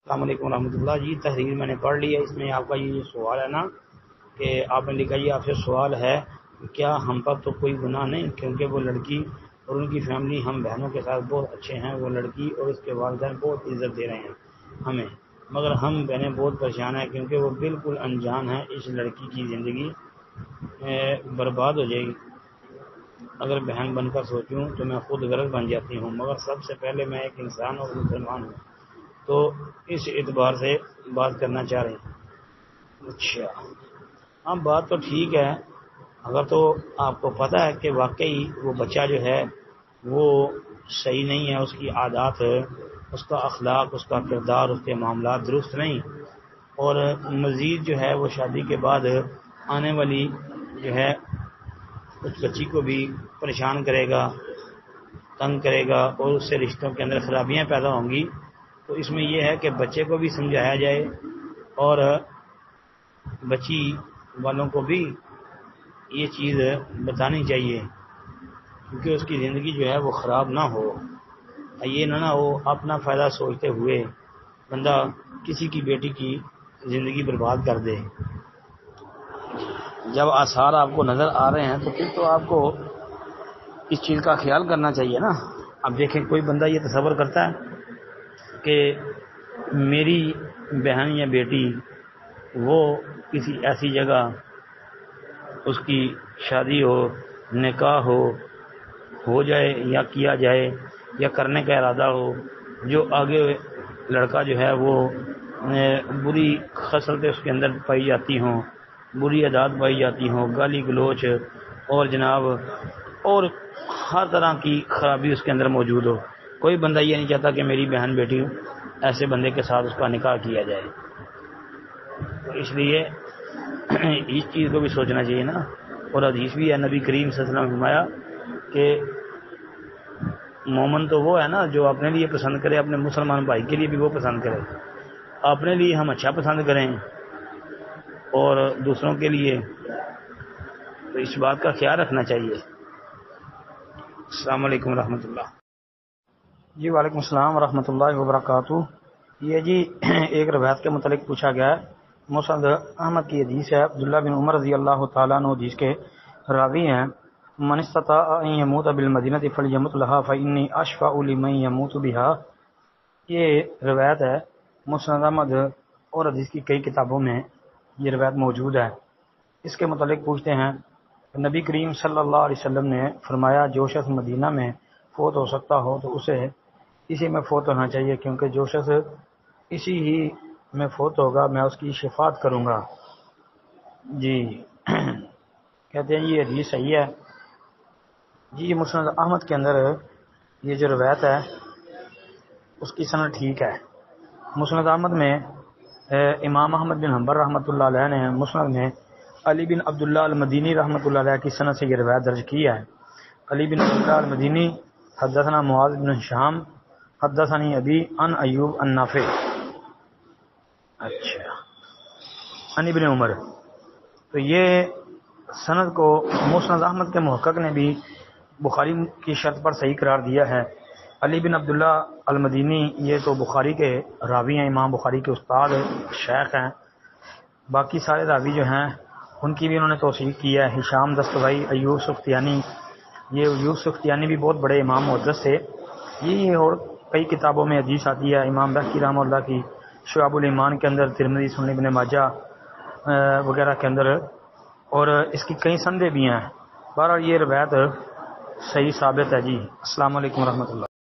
السلام علیکم ورحمۃ اللہ جی، تحریر میں نے پڑھ لی ہے۔ اس میں آپ کا یہ سوال ہے نا کہ آپ نے لکھا یہ آپ سے سوال ہے کیا ہم پر تو کوئی گناہ نہیں، کیونکہ وہ لڑکی اور ان کی فیملی ہم بہنوں کے ساتھ بہت اچھے ہیں، وہ لڑکی اور اس کے والدین بہت عزت دے رہے ہیں ہمیں، مگر ہم بہنیں بہت پریشان ہیں کیونکہ وہ بالکل انجان ہیں، اس لڑکی کی زندگی برباد ہو جائے گی۔ اگر بہن بن کر سوچوں تو میں خود غرض بن جاتی ہوں، مگر سب سے پہلے میں ایک انسان اور مسلمان ہوں، تو اس اعتبار سے بات کرنا چاہ رہے ہیں۔ اچھا، ہاں بات تو ٹھیک ہے، اگر تو آپ کو پتہ ہے کہ واقعی وہ بچہ جو ہے وہ صحیح نہیں ہے، اس کی عادات، اس کا اخلاق، اس کا کردار، اس کے معاملات درست نہیں، اور مزید جو ہے وہ شادی کے بعد آنے والی جو ہے اس بچی کو بھی پریشان کرے گا، تنگ کرے گا، اور اس سے رشتوں کے اندر خرابیاں پیدا ہوں گی، تو اس میں یہ ہے کہ بچے کو بھی سمجھایا جائے اور بچی والوں کو بھی یہ چیز بتانی چاہیے، کیونکہ اس کی زندگی جو ہے وہ خراب نہ ہو، یہ نہ ہو اپنا فائدہ سوچتے ہوئے بندہ کسی کی بیٹی کی زندگی برباد کر دے۔ جب آثار آپ کو نظر آ رہے ہیں تو پھر تو آپ کو اس چیز کا خیال کرنا چاہیے نا۔ اب دیکھیں، کوئی بندہ یہ تصور کرتا ہے کہ میری بہن یا بیٹی وہ کسی ایسی جگہ اس کی شادی ہو، نکاح ہو جائے یا کیا جائے یا کرنے کا ارادہ ہو، جو آگے لڑکا جو ہے وہ بری خصلتیں اس کے اندر پائی جاتی ہوں، بری عادات پائی جاتی ہوں، گالی گلوچ اور جناب اور ہر طرح کی خرابی اس کے اندر موجود ہو، کوئی بندہ یہ نہیں چاہتا کہ میری بہن بیٹی ایسے بندے کے ساتھ اس کا نکاح کیا جائے، تو اس لیے اس چیز کو بھی سوچنا چاہیے نا۔ اور حدیث بھی ہے، نبی کریم صلی اللہ علیہ وسلم نے فرمایا کہ مومن تو وہ ہے نا جو اپنے لیے پسند کرے، اپنے مسلمان بھائی کے لیے بھی وہ پسند کرے، اپنے لیے ہم اچھا پسند کریں اور دوسروں کے لیے، تو اس بات کا خیال رکھنا چاہیے۔ السلام علیکم ورحمۃ اللہ جی۔ وعلیکم السلام ورحمۃ اللہ وبرکاتہ۔ یہ جی ایک روایت کے متعلق پوچھا گیا ہے، مسند احمد کی حدیث ہے، عبداللہ بن عمر رضی اللہ تعالیٰ عنہ حدیث کے راوی ہیں، من استطاع ان یموت بالمدینہ فلیمت لہا فانی اشفع لمن یموت بها۔ یہ روایت ہے مسند احمد اور حدیث کی کئی کتابوں میں یہ روایت موجود ہے۔ اس کے متعلق پوچھتے ہیں، نبی کریم صلی اللہ علیہ وسلم نے فرمایا جو شخص مدینہ میں فوت ہو سکتا ہو تو اسے اسی میں فوت ہونا چاہیے، کیونکہ جو شخص اسی ہی میں فوت ہوگا میں اس کی شفاعت کروں گا۔ جی کہتے ہیں یہ حدیث صحیح ہے جی۔ یہ مسند احمد کے اندر یہ جو روایت ہے اس کی سند ٹھیک ہے۔ مسند احمد میں امام احمد بن حنبل رحمۃ اللہ علیہ نے مسند میں علی بن عبداللہ المدینی رحمۃ اللہ علیہ کی سند سے یہ روایت درج کی ہے۔ علی بن عبداللہ المدینی حدثنا معاذ بن ہشام حدثنی ابی عن ایوب عن نافع، اچھا، عن ابن عمر، تو یہ سند کو مسند احمد کے محقق نے بھی بخاری کی شرط پر صحیح قرار دیا ہے۔ علی بن عبداللہ المدینی یہ تو بخاری کے راوی ہیں، امام بخاری کے استاد شیخ ہیں، باقی سارے راوی جو ہیں ان کی بھی انہوں نے توثیق کی ہے، ہشام دستوائی، ایوب سختیانی، یہ ایوب سختیانی بھی بہت بڑے امام محدث تھے، یہ اور کئی کتابوں میں حدیث آتی ہے، امام بہقی رحمہ اللہ کی شعب الایمان کے اندر، ترمذی، سنن ابن ماجہ وغیرہ کے اندر، اور اس کی کئی سندیں بھی ہیں۔ بہرحال یہ روایت صحیح ثابت ہے جی۔ السلام علیکم ورحمۃ اللہ۔